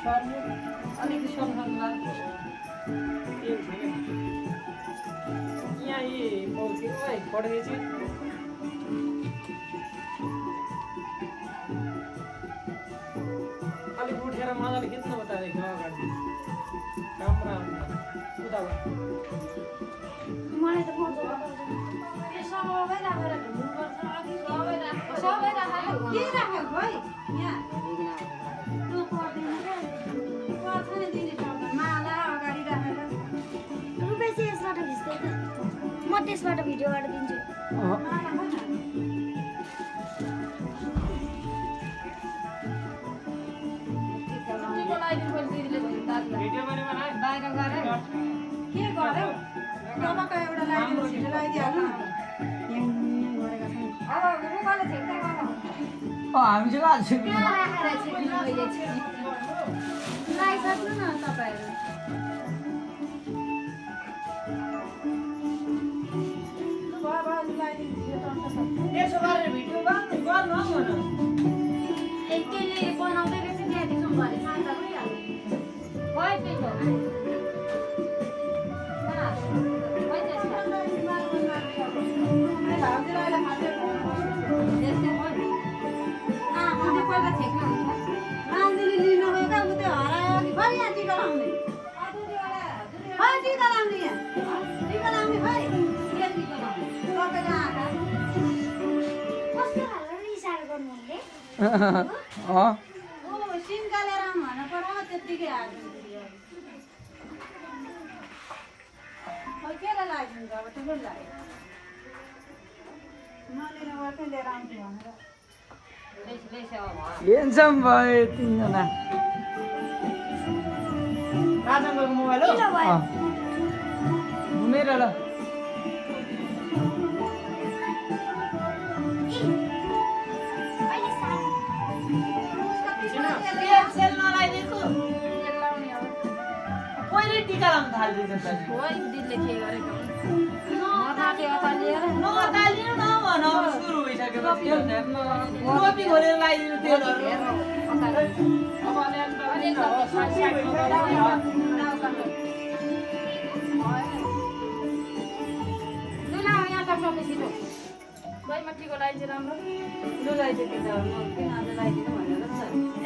अलिकति सम्झना यहाँ ये पहुँचेको भाइ पढेपछि अलिक उठेर मजाले खिच्नु बताएको अगाडि राम्रो उता मलाई त मजा आउँछ यो सबै राखेर घुम्नुपर्छ अघि सबै राखेर के राखेको भाइ यहाँ त्यो पर्दैन क्या पर्छ नि दिने पर्दैन माला अगाडि राखेर रुपैयाँ चाहिँ यसबाट खिच्दै त म त्यसबाट भिडियोबाट दिन्छु माला होइन भिडियो बारेमा बाहिर गएर के गर्यो टमाटर एउटा लगाइदिनु लगाइदिइहाल्नु न गरेका छन् अब रुखले छेक्दै गर्नु हामी चाहिँ आज त्यहाँ राखेर छिप्नु मैले लगाइसक्नु न तपाईँहरू त्यसो गरेर भिडियो गर्नु न त्यसले बनाउँदै रहेछ त्यहाँदेखि भने शान्त भइहाल्यो भयो त्यही सिन्कालेर आउनु भन पर्यो त्यत्तिकै हाल्नु केलाई लागिदिन्छ अब ठुलो लाग्यो नलिनु गएको लिएर आउँछु भनेर हेन्सम भयो तिनजना राजनको मोबाइल हो घुमेर ल पहिले टिका लाउनु थाल्दैछ नतालिनु न भन सुरु भइसकेपछि टोपी खोलेर लगाइदिनु तेलहरू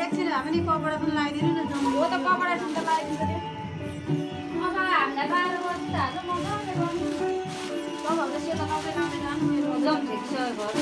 एकछिन हामी नि कपडा पनि लगाइदिनु न हो त कपडा त लगाइदिन्छ त्यो अब हामीलाई 12 बजी त हाल्नु म गाउँले गर्नु त सेतो नौकै लाउँदै जानु मेरो जम ठिक छ घर